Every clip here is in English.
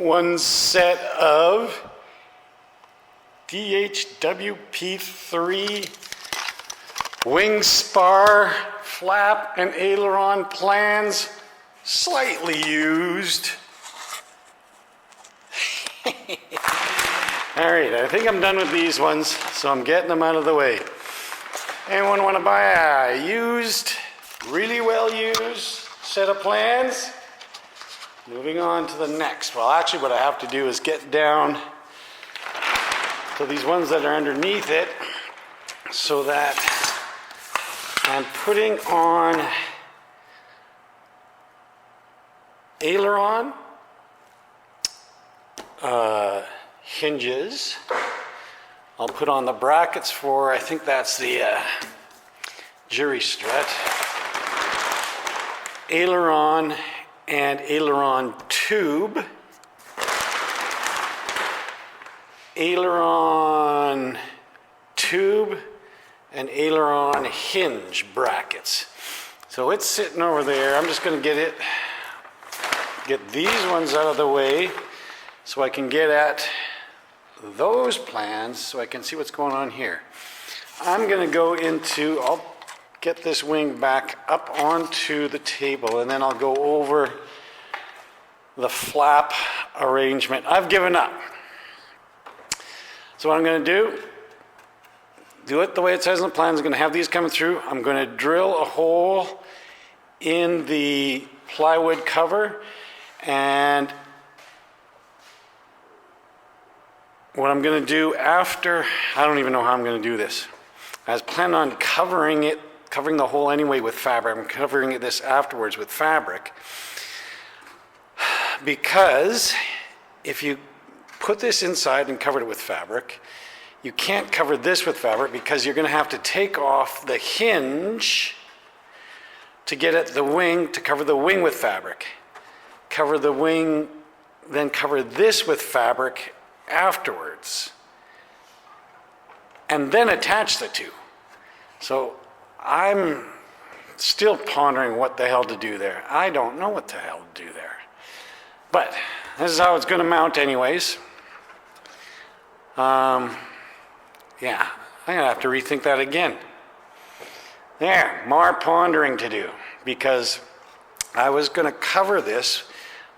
one set of DHWP3 wing spar, flap, and aileron plans, slightly used. Alright, I think I'm done with these ones, so I'm getting them out of the way. Anyone want to buy a used, really well used set of plans? Moving on to the next. Well, actually what I have to do is get down to these ones that are underneath it so that I'm putting on aileron hinges. I'll put on the brackets for, I think that's the jury strut, aileron and aileron tube, aileron tube, and aileron hinge brackets. So it's sitting over there. I'm just going to get these ones out of the way so I can get at those plans so I can see what's going on here. I'm going to go into, I'll get this wing back up onto the table and then I'll go over the flap arrangement. I've given up. So what I'm going to do it the way it says in the plan. I'm going to have these coming through. I'm going to drill a hole in the plywood cover, and what I'm going to do after, I don't even know how I'm going to do this. I was planning on covering the hole anyway with fabric. I'm covering this afterwards with fabric, because if you put this inside and cover it with fabric, you can't cover this with fabric because you're going to have to take off the hinge to get at the wing, to cover the wing with fabric. Cover the wing, then cover this with fabric afterwards, and then attach the two. So I'm still pondering what the hell to do there. I don't know what the hell to do there. But this is how it's going to mount anyways. Yeah, I'm going to have to rethink that again. There, more pondering to do, because I was going to cover this,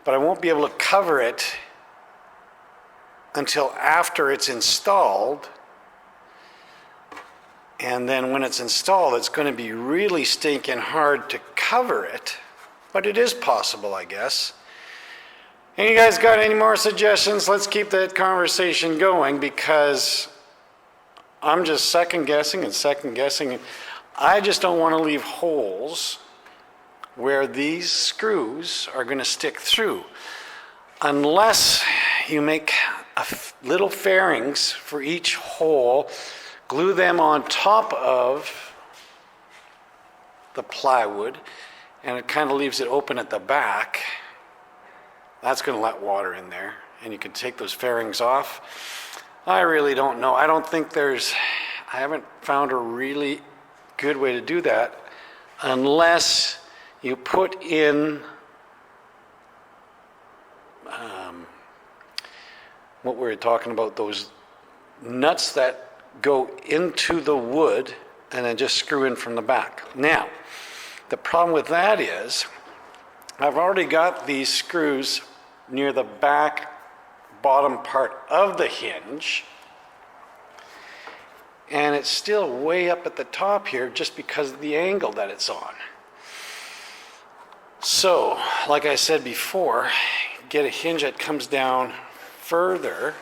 but I won't be able to cover it until after it's installed. And then when it's installed, it's going to be really stinking hard to cover it, but it is possible, I guess. And you guys got any more suggestions? Let's keep that conversation going, because I'm just second guessing. I just don't want to leave holes where these screws are going to stick through, unless you make little fairings for each hole, glue them on top of the plywood, and it kind of leaves it open at the back. That's going to let water in there, and you can take those fairings off. I really don't know. I haven't found a really good way to do that, unless you put in what we were talking about, those nuts that go into the wood and then just screw in from the back. Now, the problem with that is I've already got these screws near the back bottom part of the hinge, and it's still way up at the top here just because of the angle that it's on. So, like I said before, get a hinge that comes down further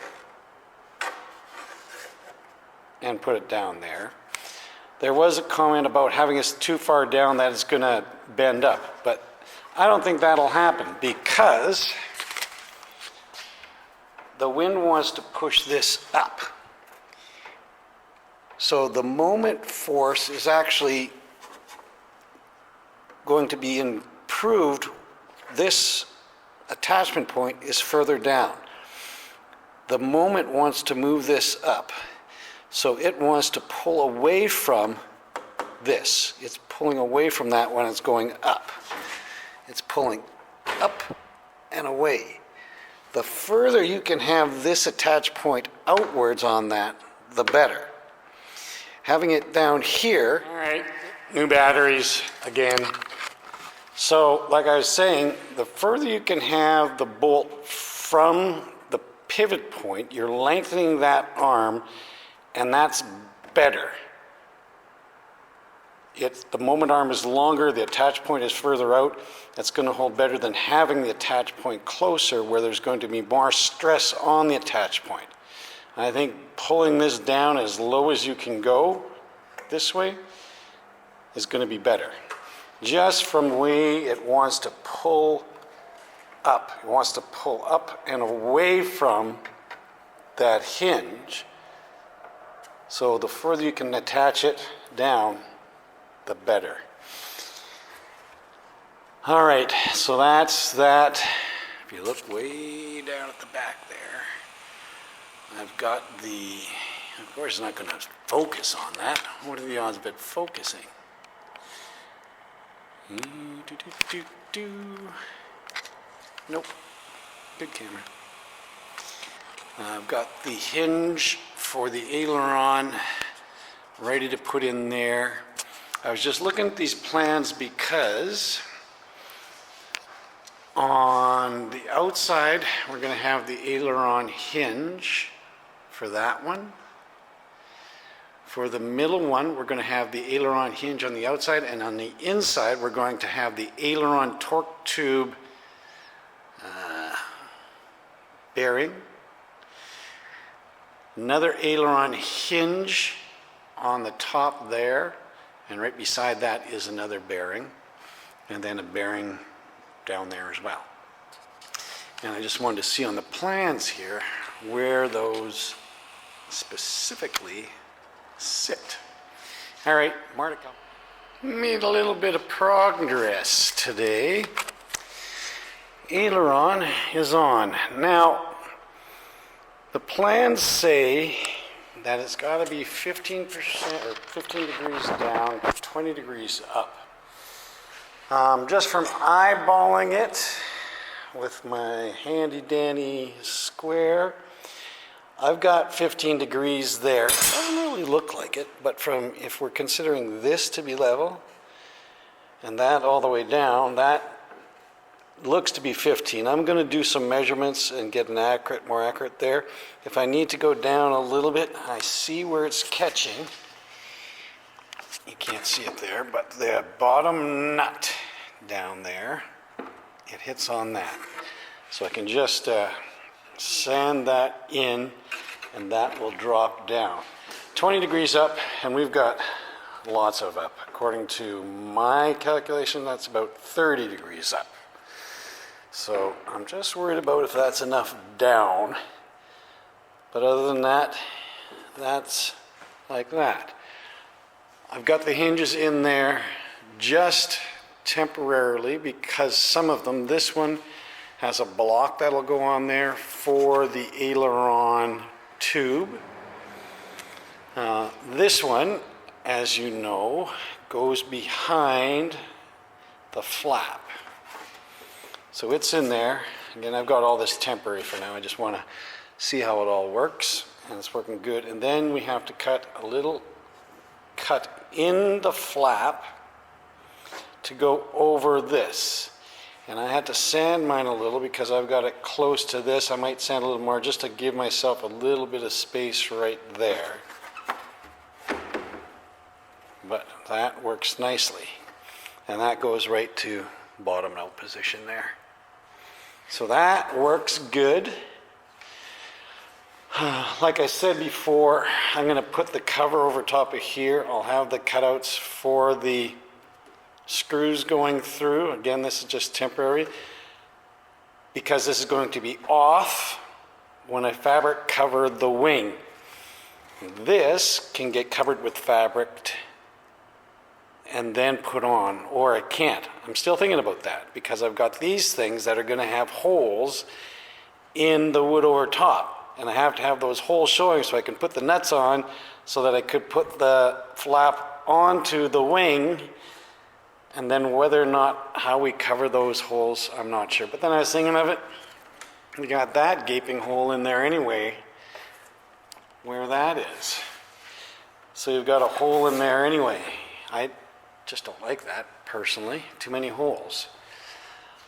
and put it down there. There was a comment about having it too far down that it's going to bend up, but I don't think that'll happen, because the wind wants to push this up. So the moment force is actually going to be improved. This attachment point is further down. The moment wants to move this up. So it wants to pull away from this. It's pulling away from that when it's going up. It's pulling up and away the further you can have this attach point outwards on that, the better. Having it down here, all right, new batteries again. So like I was saying, the further you can have the bolt from the pivot point, you're lengthening that arm, and that's better. The moment arm is longer, the attach point is further out, that's going to hold better than having the attach point closer where there's going to be more stress on the attach point. I think pulling this down as low as you can go this way is going to be better. Just from the way it wants to pull up. It wants to pull up and away from that hinge. So the further you can attach it down, the better. All right, so that's that. If you look way down at the back there, I've got the, of course it's not going to focus on that. What are the odds of it focusing? Nope, good camera. I've got the hinge for the aileron ready to put in there. I was just looking at these plans because on the outside we're going to have the aileron hinge for that one. For the middle one we're going to have the aileron hinge on the outside, and on the inside we're going to have the aileron torque tube bearing. Another aileron hinge on the top there. And right beside that is another bearing, and then a bearing down there as well. And I just wanted to see on the plans here where those specifically sit. All right, more to come. Made a little bit of progress today. Aileron is on. Now, the plans say that it's got to be 15% or 15 degrees down, 20 degrees up. Just from eyeballing it with my handy dandy square, I've got 15 degrees there. It doesn't really look like it, but if we're considering this to be level and that all the way down, that looks to be 15. I'm going to do some measurements and get an more accurate there. If I need to go down a little bit, I see where it's catching. You can't see it there, but the bottom nut down there, it hits on that. So I can just sand that in, and that will drop down. 20 degrees up, and we've got lots of up. According to my calculation, that's about 30 degrees up. So I'm just worried about if that's enough down. But other than that, that's like that. I've got the hinges in there just temporarily because some of them, this one has a block that'll go on there for the aileron tube. This one, as you know, goes behind the flap. So it's in there. Again, I've got all this temporary for now. I just want to see how it all works, and it's working good. And then we have to cut a little cut in the flap to go over this. And I had to sand mine a little because I've got it close to this. I might sand a little more just to give myself a little bit of space right there. But that works nicely. And that goes right to bottom out position there. So that works good. Like I said before, I'm going to put the cover over top of here. I'll have the cutouts for the screws going through. Again, this is just temporary because this is going to be off when I fabric cover the wing. This can get covered with fabric and then put on, or I can't. I'm still thinking about that because I've got these things that are going to have holes in the wood over top, and I have to have those holes showing so I can put the nuts on so that I could put the flap onto the wing, and then whether or not how we cover those holes, I'm not sure. But then I was thinking of it, You got that gaping hole in there anyway, where that is. So you've got a hole in there anyway. I just don't like that personally, too many holes.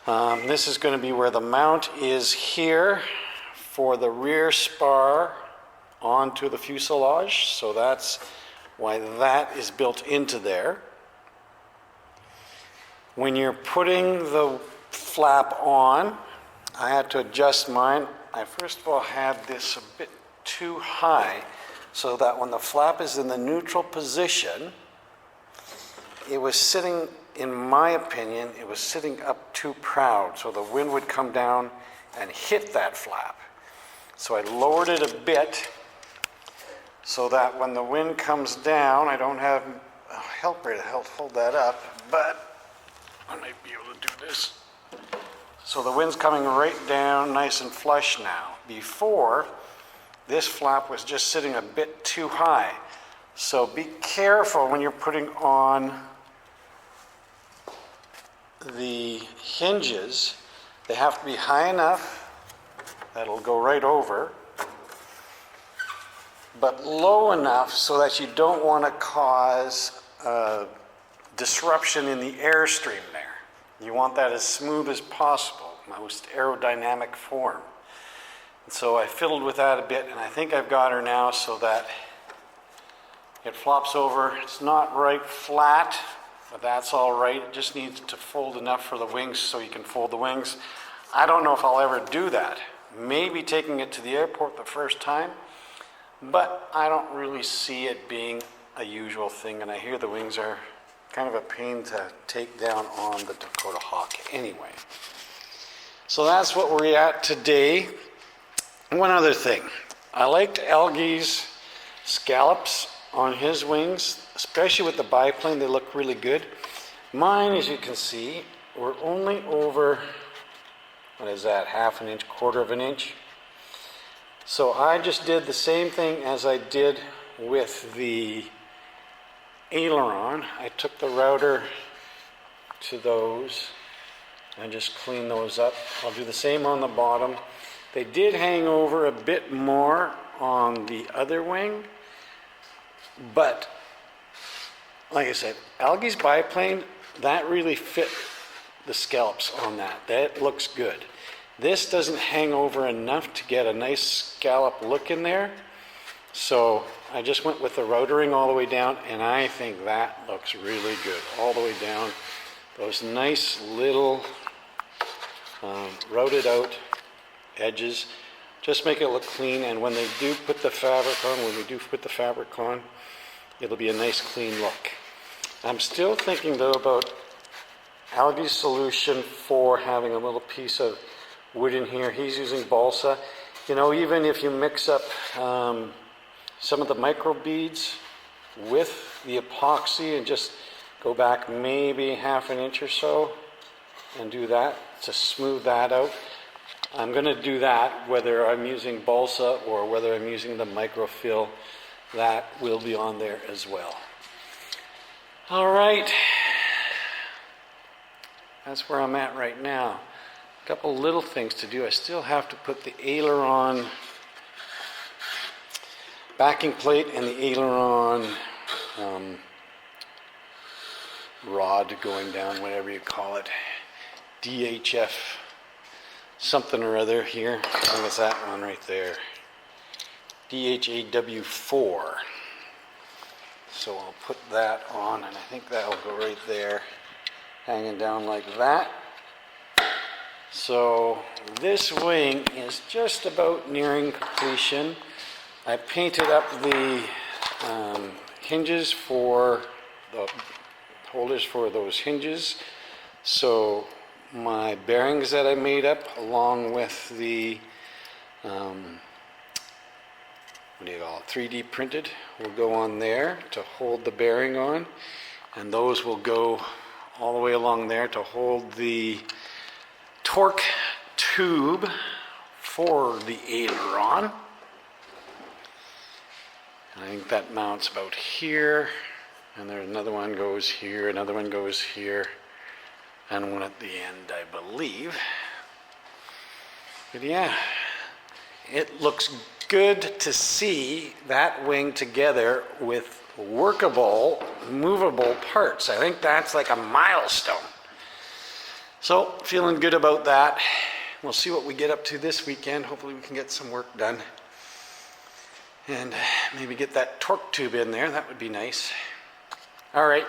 This is going to be where the mount is here for the rear spar onto the fuselage, so that's why that is built into there. When you're putting the flap on, I had to adjust mine. I first of all had this a bit too high so that when the flap is in the neutral position, it was sitting, in my opinion, it was sitting up too proud, so the wind would come down and hit that flap. So I lowered it a bit so that when the wind comes down, I don't have a helper to help hold that up, but I might be able to do this. So the wind's coming right down nice and flush now. Before, this flap was just sitting a bit too high. So be careful when you're putting on the hinges. They have to be high enough that it'll go right over, but low enough so that you don't want to cause disruption in the airstream there. You want that as smooth as possible, most aerodynamic form. And so I fiddled with that a bit, and I think I've got her now so that it flops over. It's not right flat, but that's all right. It just needs to fold enough for the wings so you can fold the wings. I don't know if I'll ever do that. Maybe taking it to the airport the first time, but I don't really see it being a usual thing, and I hear the wings are kind of a pain to take down on the Dakota Hawk anyway. So that's what we're at today. One other thing. I liked Algie's scallops on his wings, especially with the biplane. They look really good. Mine, as you can see, were only over, what is that, half an inch, quarter of an inch. So I just did the same thing as I did with the aileron. I took the router to those and just clean those up. I'll do the same on the bottom. They did hang over a bit more on the other wing, but like I said, Algie's biplane, that really fit the scallops on that. That looks good. This doesn't hang over enough to get a nice scallop look in there. So I just went with the routering all the way down, and I think that looks really good all the way down. Those nice little routed out edges just make it look clean, and when they do put the fabric on, it'll be a nice clean look. I'm still thinking though about Algie's solution for having a little piece of wood in here. He's using balsa. You know, even if you mix up some of the micro beads with the epoxy and just go back maybe half an inch or so and do that to smooth that out. I'm going to do that whether I'm using balsa or whether I'm using the microfill. That will be on there as well. All right, that's where I'm at right now. A couple little things to do. I still have to put the aileron backing plate and the aileron rod going down, whatever you call it. DHF something or other here. I think it's that one right there. DHAW4. So I'll put that on, and I think that'll go right there, hanging down like that. So this wing is just about nearing completion. I painted up the hinges for the holders for those hinges. So my bearings that I made up, along with the 3D printed, will go on there to hold the bearing on, and those will go all the way along there to hold the torque tube for the aileron. And I think that mounts about here, and there's another one goes here, another one goes here, and one at the end, I believe. But yeah, it looks good to see that wing together with workable, movable parts. I think that's like a milestone. So, feeling good about that. We'll see what we get up to this weekend. Hopefully we can get some work done. And maybe get that torque tube in there. That would be nice. All right,